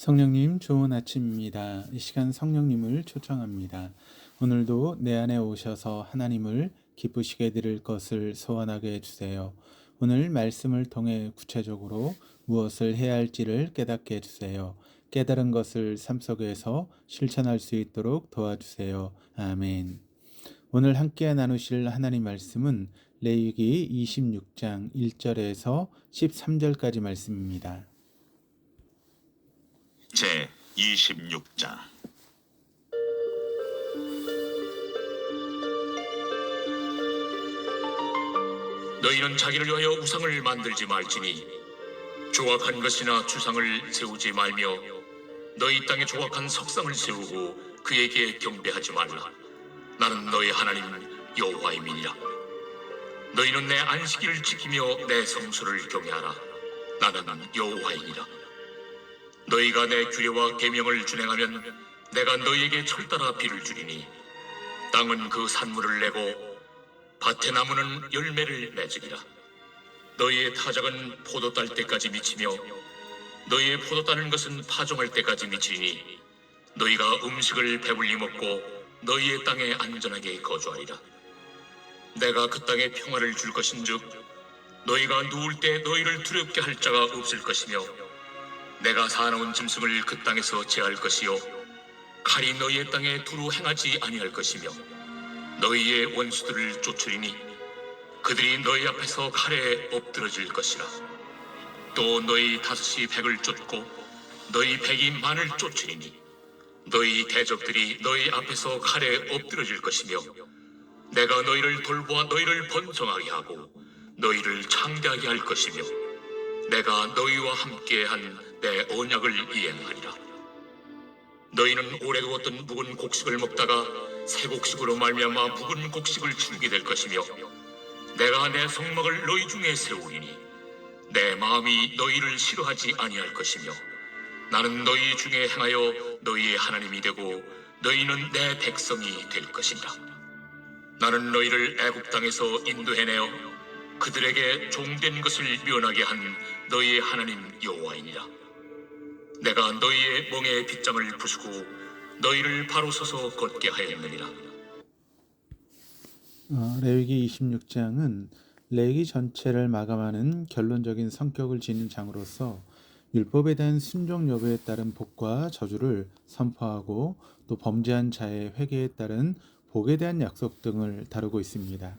성령님 좋은 아침입니다. 이 시간 성령님을 초청합니다. 오늘도 내 안에 오셔서 하나님을 기쁘시게 드릴 것을 소원하게 해주세요. 오늘 말씀을 통해 구체적으로 무엇을 해야 할지를 깨닫게 해주세요. 깨달은 것을 삶 속에서 실천할 수 있도록 도와주세요. 아멘. 오늘 함께 나누실 하나님 말씀은 레위기 26장 1절에서 13절까지 말씀입니다. 제 26장. 너희는 자기를 위하여 우상을 만들지 말지니 조각한 것이나 주상을 세우지 말며 너희 땅에 조각한 석상을 세우고 그에게 경배하지 말라. 나는 너희 하나님 여호와임이니라. 너희는 내 안식일을 지키며 내 성수를 경외하라. 나는 여호와이니라. 너희가 내 규례와 계명을 준행하면 내가 너희에게 철따라 비를 주리니 땅은 그 산물을 내고 밭의 나무는 열매를 맺으리라. 너희의 타작은 포도 딸 때까지 미치며 너희의 포도 따는 것은 파종할 때까지 미치니 너희가 음식을 배불리 먹고 너희의 땅에 안전하게 거주하리라. 내가 그 땅에 평화를 줄 것인즉 너희가 누울 때 너희를 두렵게 할 자가 없을 것이며 내가 사나운 짐승을 그 땅에서 제할 것이요 칼이 너희의 땅에 두루 행하지 아니할 것이며 너희의 원수들을 쫓으리니 그들이 너희 앞에서 칼에 엎드러질 것이라. 또 너희 다섯이 백을 쫓고 너희 백이 만을 쫓으리니 너희 대적들이 너희 앞에서 칼에 엎드러질 것이며 내가 너희를 돌보아 너희를 번성하게 하고 너희를 창대하게 할 것이며 내가 너희와 함께한 내 언약을 이행하리라. 너희는 오래 두었던 묵은 곡식을 먹다가 새 곡식으로 말미암아 묵은 곡식을 치우게 될 것이며 내가 내 성막을 너희 중에 세우리니 내 마음이 너희를 싫어하지 아니할 것이며 나는 너희 중에 행하여 너희의 하나님이 되고 너희는 내 백성이 될 것이니라. 나는 너희를 애굽 땅에서 인도해내어 그들에게 종된 것을 면하게 한 너희의 하나님 여호와이니라. 내가 너희의 멍에 빗장을 부수고 너희를 바로 서서 걷게 하였느니라. 레위기 26장은 레위기 전체를 마감하는 결론적인 성격을 지닌 장으로서 율법에 대한 순종 여부에 따른 복과 저주를 선포하고 또 범죄한 자의 회개에 따른 복에 대한 약속 등을 다루고 있습니다.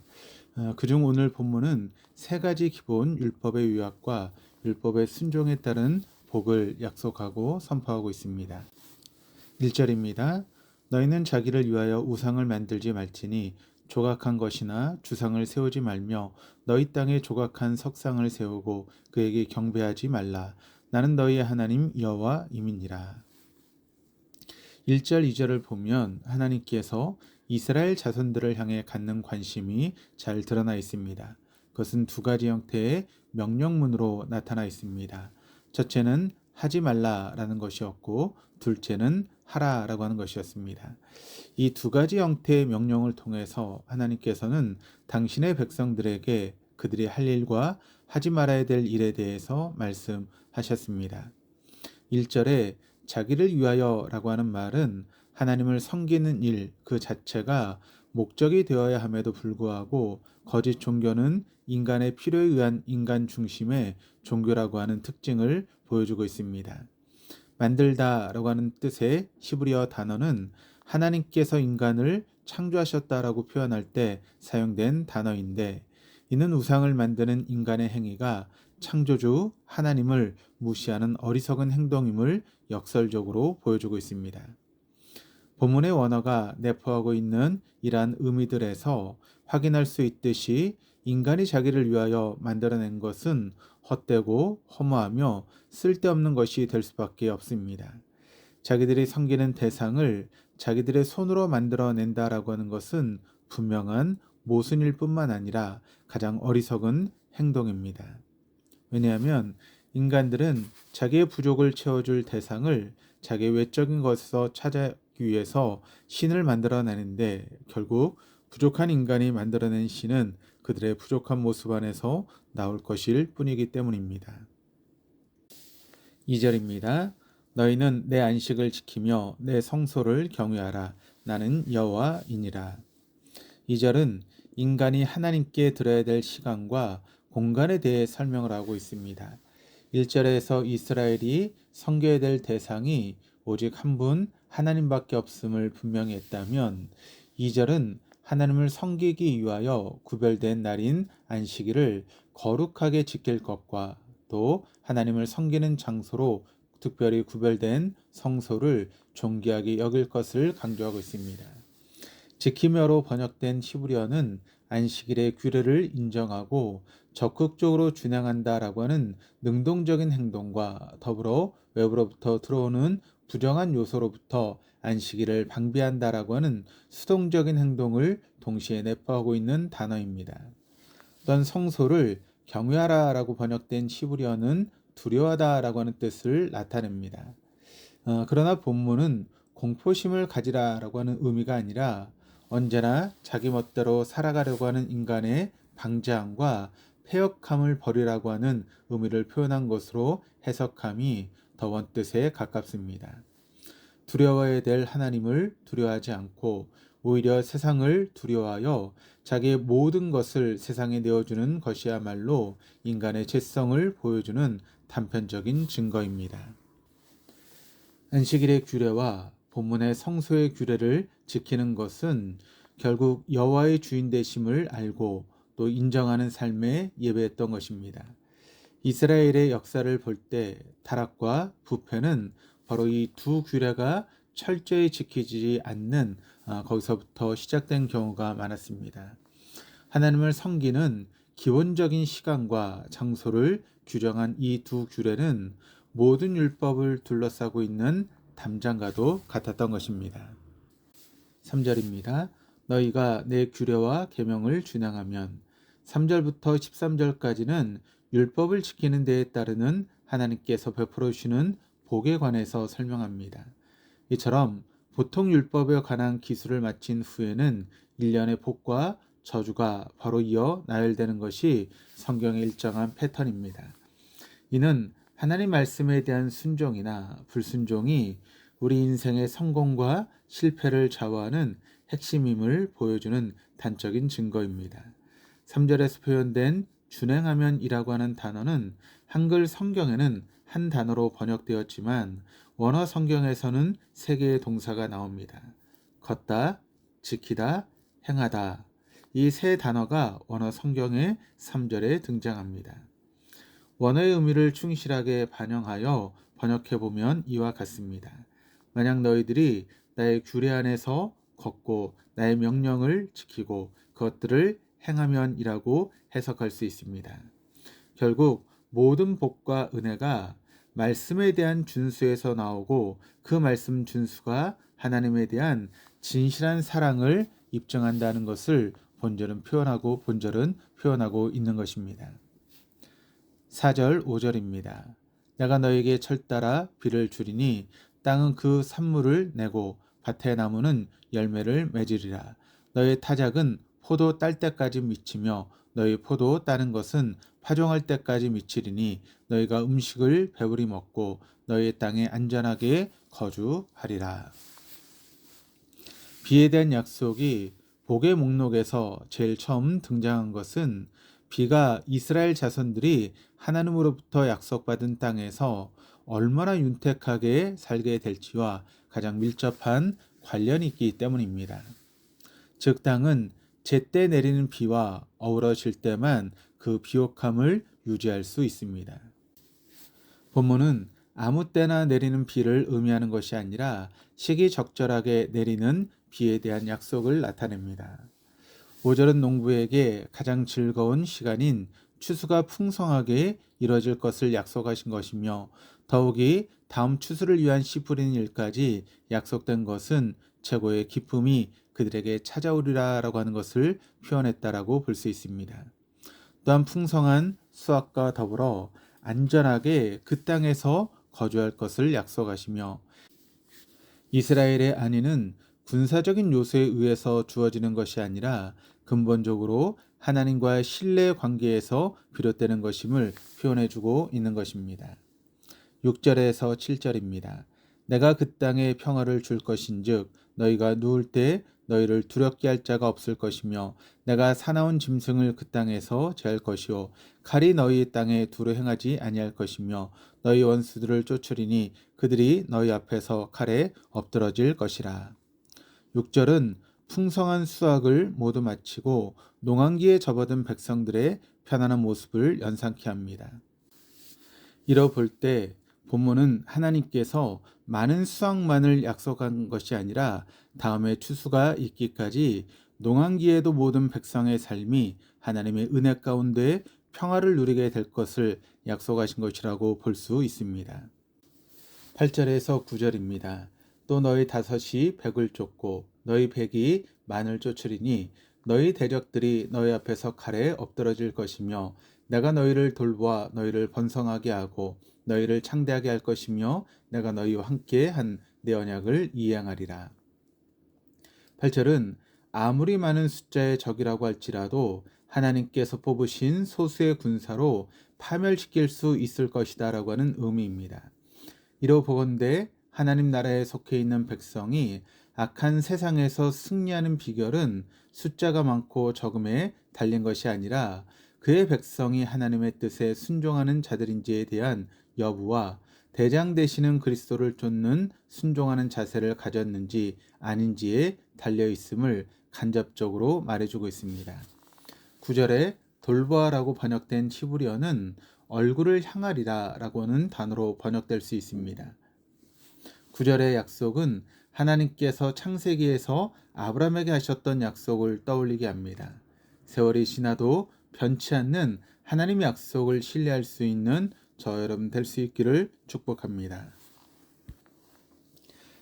그중 오늘 본문은 세 가지 기본 율법의 유학과 율법의 순종에 따른 복을 약속하고 선포하고 있습니다. 1절입니다. 너희는 자기를 위하여 우상을 만들지 말지니 조각한 것이나 주상을 세우지 말며 너희 땅에 조각한 석상을 세우고 그에게 경배하지 말라. 나는 너희의 하나님 여호와임이니라. 1절, 2절을 보면 하나님께서 이스라엘 자손들을 향해 갖는 관심이 잘 드러나 있습니다. 그것은 두 가지 형태의 명령문으로 나타나 있습니다. 첫째는 하지 말라라는 것이었고 둘째는 하라라고 하는 것이었습니다. 이 두 가지 형태의 명령을 통해서 하나님께서는 당신의 백성들에게 그들이 할 일과 하지 말아야 될 일에 대해서 말씀하셨습니다. 1절에 자기를 위하여라고 하는 말은 하나님을 섬기는 일 그 자체가 목적이 되어야 함에도 불구하고 거짓 종교는 인간의 필요에 의한 인간 중심의 종교라고 하는 특징을 보여주고 있습니다. 만들다라고 하는 뜻의 히브리어 단어는 하나님께서 인간을 창조하셨다라고 표현할 때 사용된 단어인데 이는 우상을 만드는 인간의 행위가 창조주 하나님을 무시하는 어리석은 행동임을 역설적으로 보여주고 있습니다. 본문의 원어가 내포하고 있는 이러한 의미들에서 확인할 수 있듯이 인간이 자기를 위하여 만들어낸 것은 헛되고 허무하며 쓸데없는 것이 될 수밖에 없습니다. 자기들이 섬기는 대상을 자기들의 손으로 만들어낸다라고 하는 것은 분명한 모순일 뿐만 아니라 가장 어리석은 행동입니다. 왜냐하면 인간들은 자기의 부족을 채워줄 대상을 자기의 외적인 것에서 찾기 위해서 신을 만들어내는데 결국 부족한 인간이 만들어낸 신은 그들의 부족한 모습 안에서 나올 것일 뿐이기 때문입니다. 2절입니다. 너희는 내 안식을 지키며 내 성소를 경외하라. 나는 여호와이니라. 2절은 인간이 하나님께 드려야 될 시간과 공간에 대해 설명을 하고 있습니다. 1절에서 이스라엘이 섬겨야 될 대상이 오직 한 분 하나님밖에 없음을 분명히 했다면 2절은 하나님을 섬기기 위하여 구별된 날인 안식일을 거룩하게 지킬 것과 또 하나님을 섬기는 장소로 특별히 구별된 성소를 존귀하게 여길 것을 강조하고 있습니다. 지키며로 번역된 히브리어는 안식일의 규례를 인정하고 적극적으로 준행한다라고 하는 능동적인 행동과 더불어 외부로부터 들어오는 부정한 요소로부터 안식일을 방비한다라고 하는 수동적인 행동을 동시에 내포하고 있는 단어입니다. 또한 성소를 경외하라라고 번역된 히브리어는 두려워하다라고 하는 뜻을 나타냅니다. 그러나 본문은 공포심을 가지라라고 하는 의미가 아니라 언제나 자기 멋대로 살아가려고 하는 인간의 방자함과 패역함을 버리라고 하는 의미를 표현한 것으로 해석함이 더 원뜻에 가깝습니다. 두려워해야 될 하나님을 두려워하지 않고 오히려 세상을 두려워하여 자기의 모든 것을 세상에 내어주는 것이야말로 인간의 죄성을 보여주는 단편적인 증거입니다. 안식일의 규례와 본문의 성소의 규례를 지키는 것은 결국 여호와의 주인 되심을 알고 또 인정하는 삶에 예배했던 것입니다. 이스라엘의 역사를 볼 때 타락과 부패는 바로 이 두 규례가 철저히 지키지 않는 거기서부터 시작된 경우가 많았습니다. 하나님을 섬기는 기본적인 시간과 장소를 규정한 이 두 규례는 모든 율법을 둘러싸고 있는 담장과도 같았던 것입니다. 3절입니다. 너희가 내 규례와 계명을 준행하면 3절부터 13절까지는 율법을 지키는 데에 따르는 하나님께서 베풀어 주시는 복에 관해서 설명합니다. 이처럼 보통 율법에 관한 기술을 마친 후에는 일련의 복과 저주가 바로 이어 나열되는 것이 성경의 일정한 패턴입니다. 이는 하나님 말씀에 대한 순종이나 불순종이 우리 인생의 성공과 실패를 좌우하는 핵심임을 보여주는 단적인 증거입니다. 3절에서 표현된 준행하면이라고 하는 단어는 한글 성경에는 한 단어로 번역되었지만 원어 성경에서는 세 개의 동사가 나옵니다. 걷다, 지키다, 행하다. 이 세 단어가 원어 성경의 3절에 등장합니다. 원어의 의미를 충실하게 반영하여 번역해보면 이와 같습니다. 만약 너희들이 나의 규례 안에서 걷고 나의 명령을 지키고 그것들을 행하면이라고 해석할 수 있습니다. 결국 모든 복과 은혜가 말씀에 대한 준수에서 나오고 그 말씀 준수가 하나님에 대한 진실한 사랑을 입증한다는 것을 본절은 표현하고 있는 것입니다. 4절 5절입니다. 내가 너에게 철따라 비를 주리니 땅은 그 산물을 내고 밭의 나무는 열매를 맺으리라. 너의 타작은 포도 딸 때까지 미치며 너희 포도 따는 것은 파종할 때까지 미치리니 너희가 음식을 배부리 먹고 너희 땅에 안전하게 거주하리라. 비에 대한 약속이 복의 목록에서 제일 처음 등장한 것은 비가 이스라엘 자손들이 하나님으로부터 약속받은 땅에서 얼마나 윤택하게 살게 될지와 가장 밀접한 관련이 있기 때문입니다. 즉 땅은 제때 내리는 비와 어우러질 때만 그 비옥함을 유지할 수 있습니다. 본문은 아무 때나 내리는 비를 의미하는 것이 아니라 시기적절하게 내리는 비에 대한 약속을 나타냅니다. 5절은 농부에게 가장 즐거운 시간인 추수가 풍성하게 이뤄질 것을 약속하신 것이며 더욱이 다음 추수를 위한 씨 뿌리는 일까지 약속된 것은 최고의 기쁨이 그들에게 찾아오리라라고 하는 것을 표현했다라고 볼 수 있습니다. 또한 풍성한 수확과 더불어 안전하게 그 땅에서 거주할 것을 약속하시며 이스라엘의 안위는 군사적인 요소에 의해서 주어지는 것이 아니라 근본적으로 하나님과의 신뢰 관계에서 비롯되는 것임을 표현해주고 있는 것입니다. 6절에서 7절입니다. 내가 그 땅에 평화를 줄 것인즉 너희가 누울 때 너희를 두렵게 할 자가 없을 것이며 내가 사나운 짐승을 그 땅에서 제할 것이요 칼이 너희 땅에 두루 행하지 아니할 것이며 너희 원수들을 쫓으리니 그들이 너희 앞에서 칼에 엎드러질 것이라. 6절은 풍성한 수확을 모두 마치고 농한기에 접어든 백성들의 편안한 모습을 연상케 합니다. 이러 볼 때 본문은 하나님께서 많은 수확만을 약속한 것이 아니라 다음에 추수가 있기까지 농한기에도 모든 백성의 삶이 하나님의 은혜 가운데 평화를 누리게 될 것을 약속하신 것이라고 볼 수 있습니다. 8절에서 9절입니다. 또 너희 다섯이 백을 쫓고 너희 백이 만을 쫓으리니 너희 대적들이 너희 앞에서 칼에 엎드러질 것이며 내가 너희를 돌보아 너희를 번성하게 하고 너희를 창대하게 할 것이며 내가 너희와 함께 한 내 언약을 이행하리라. 8절은 아무리 많은 숫자의 적이라고 할지라도 하나님께서 뽑으신 소수의 군사로 파멸시킬 수 있을 것이다 라고 하는 의미입니다. 이로 보건대 하나님 나라에 속해 있는 백성이 악한 세상에서 승리하는 비결은 숫자가 많고 적음에 달린 것이 아니라 그의 백성이 하나님의 뜻에 순종하는 자들인지에 대한 여부와 대장 되시는 그리스도를 쫓는 순종하는 자세를 가졌는지 아닌지에 달려 있음을 간접적으로 말해주고 있습니다. 9절에 돌보아라고 번역된 히브리어는 얼굴을 향하리라 라고 하는 단어로 번역될 수 있습니다. 9절의 약속은 하나님께서 창세기에서 아브라함에게 하셨던 약속을 떠올리게 합니다. 세월이 지나도 변치 않는 하나님의 약속을 신뢰할 수 있는 저 여러분 될 수 있기를 축복합니다.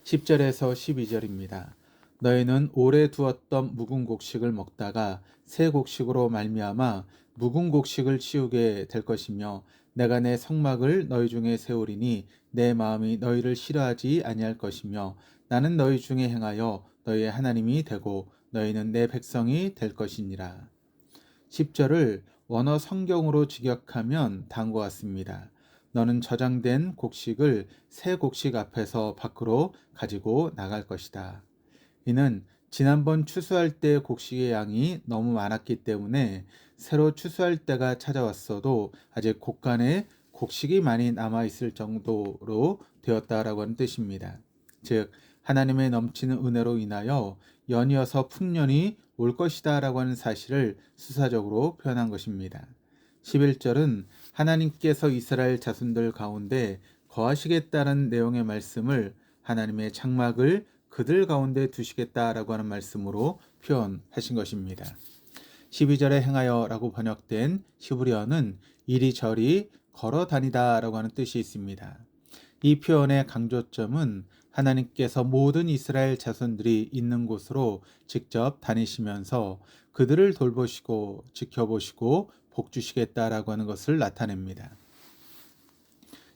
10절에서 12절입니다. 너희는 오래 두었던 묵은 곡식을 먹다가 새 곡식으로 말미암아 묵은 곡식을 치우게 될 것이며 내가 내 성막을 너희 중에 세우리니 내 마음이 너희를 싫어하지 아니할 것이며 나는 너희 중에 행하여 너희의 하나님이 되고 너희는 내 백성이 될 것이니라. 10절을 원어 성경으로 직역하면 다음과 같습니다. 너는 저장된 곡식을 새 곡식 앞에서 밖으로 가지고 나갈 것이다. 이는 지난번 추수할 때 곡식의 양이 너무 많았기 때문에 새로 추수할 때가 찾아왔어도 아직 곳간에 곡식이 많이 남아있을 정도로 되었다라고 하는 뜻입니다. 즉 하나님의 넘치는 은혜로 인하여 연이어서 풍년이 올 것이다 라고 하는 사실을 수사적으로 표현한 것입니다. 11절은 하나님께서 이스라엘 자손들 가운데 거하시겠다는 내용의 말씀을 하나님의 장막을 그들 가운데 두시겠다라고 하는 말씀으로 표현하신 것입니다. 12절에 행하여 라고 번역된 히브리어는 이리저리 걸어 다니다 라고 하는 뜻이 있습니다. 이 표현의 강조점은 하나님께서 모든 이스라엘 자손들이 있는 곳으로 직접 다니시면서 그들을 돌보시고 지켜보시고 복주시겠다라고 하는 것을 나타냅니다.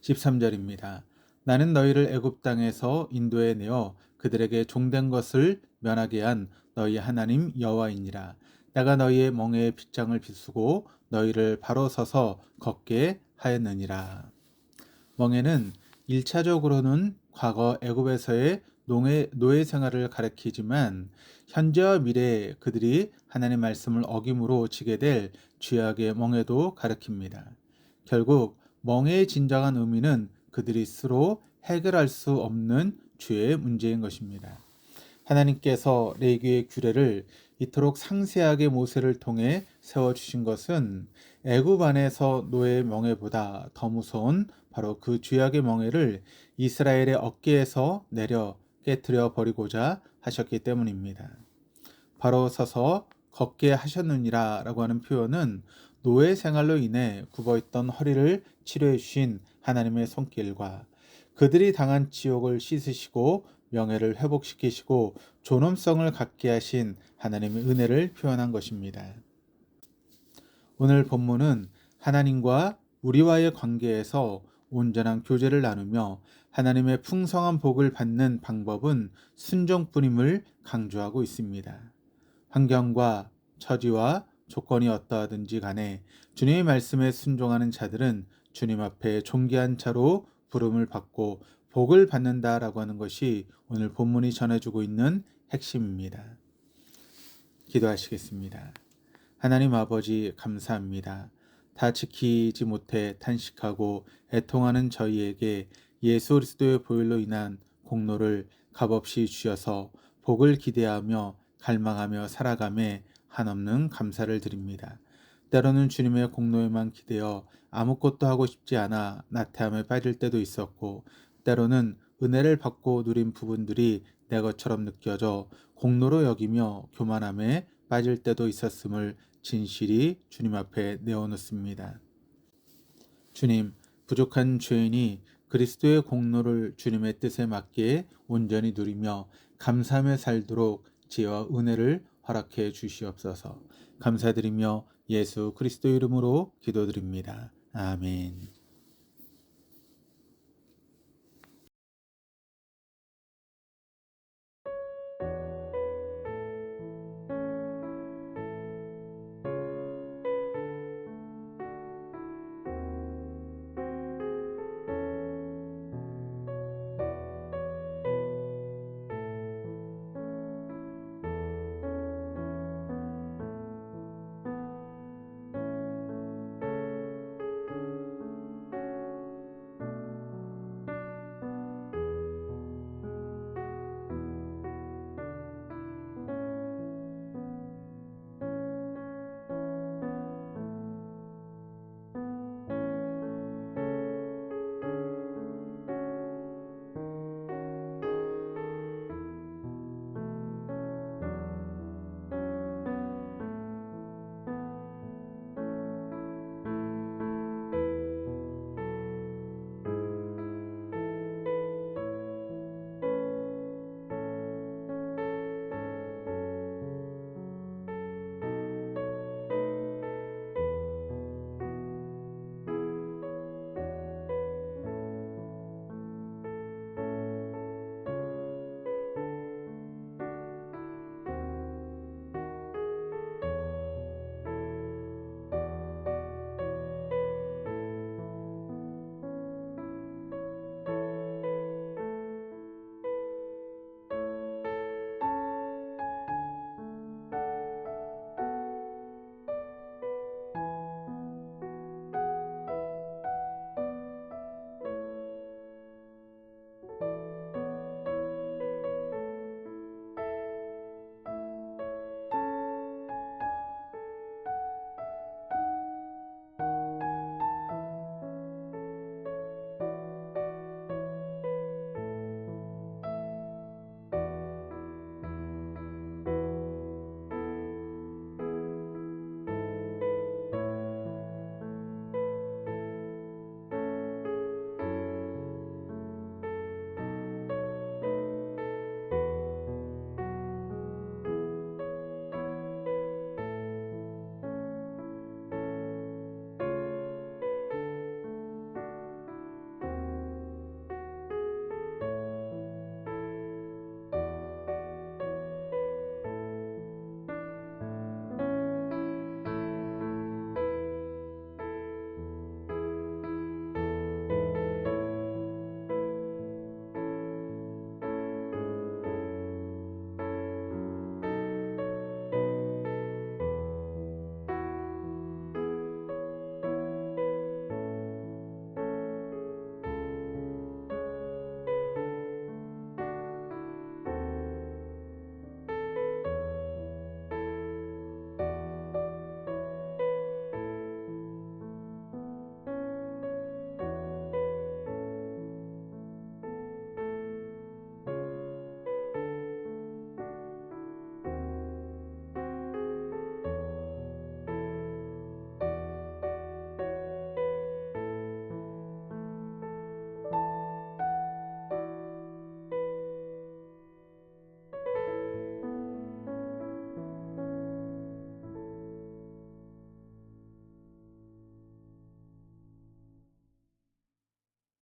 13절입니다. 나는 너희를 애굽 땅에서 인도해 내어 그들에게 종된 것을 면하게 한 너희 하나님 여호와이니라. 내가 너희의 멍에에 빗장을 비수고 너희를 바로 서서 걷게 하였느니라. 멍에는 1차적으로는 과거 애굽에서의 노예 생활을 가리키지만 현재와 미래에 그들이 하나님의 말씀을 어김으로 지게 될 죄악의 멍에도 가리킵니다. 결국 멍에의 진정한 의미는 그들이 스스로 해결할 수 없는 죄의 문제인 것입니다. 하나님께서 레위기의 규례를 이토록 상세하게 모세를 통해 세워주신 것은 애굽 안에서 노예의 멍에보다 더 무서운 바로 그 죄악의 멍에를 이스라엘의 어깨에서 내려 깨뜨려 버리고자 하셨기 때문입니다. 바로 서서 걷게 하셨느니라 라고 하는 표현은 노예 생활로 인해 굽어있던 허리를 치료해 주신 하나님의 손길과 그들이 당한 지옥을 씻으시고 명예를 회복시키시고 존엄성을 갖게 하신 하나님의 은혜를 표현한 것입니다. 오늘 본문은 하나님과 우리와의 관계에서 온전한 교제를 나누며 하나님의 풍성한 복을 받는 방법은 순종뿐임을 강조하고 있습니다. 환경과 처지와 조건이 어떠하든지 간에 주님의 말씀에 순종하는 자들은 주님 앞에 존귀한 자로 부름을 받고 복을 받는다라고 하는 것이 오늘 본문이 전해주고 있는 핵심입니다. 기도하시겠습니다. 하나님 아버지 감사합니다. 다 지키지 못해 탄식하고 애통하는 저희에게 예수 그리스도의 보혈로 인한 공로를 값없이 주셔서 복을 기대하며 갈망하며 살아감에 한없는 감사를 드립니다. 때로는 주님의 공로에만 기대어 아무것도 하고 싶지 않아 나태함에 빠질 때도 있었고, 때로는 은혜를 받고 누린 부분들이 내 것처럼 느껴져 공로로 여기며 교만함에 빠질 때도 있었음을 진실이 주님 앞에 내어놓습니다. 주님, 부족한 죄인이 그리스도의 공로를 주님의 뜻에 맞게 온전히 누리며 감사하며 살도록 지혜와 은혜를 허락해 주시옵소서. 감사드리며 예수 그리스도 이름으로 기도드립니다. 아멘.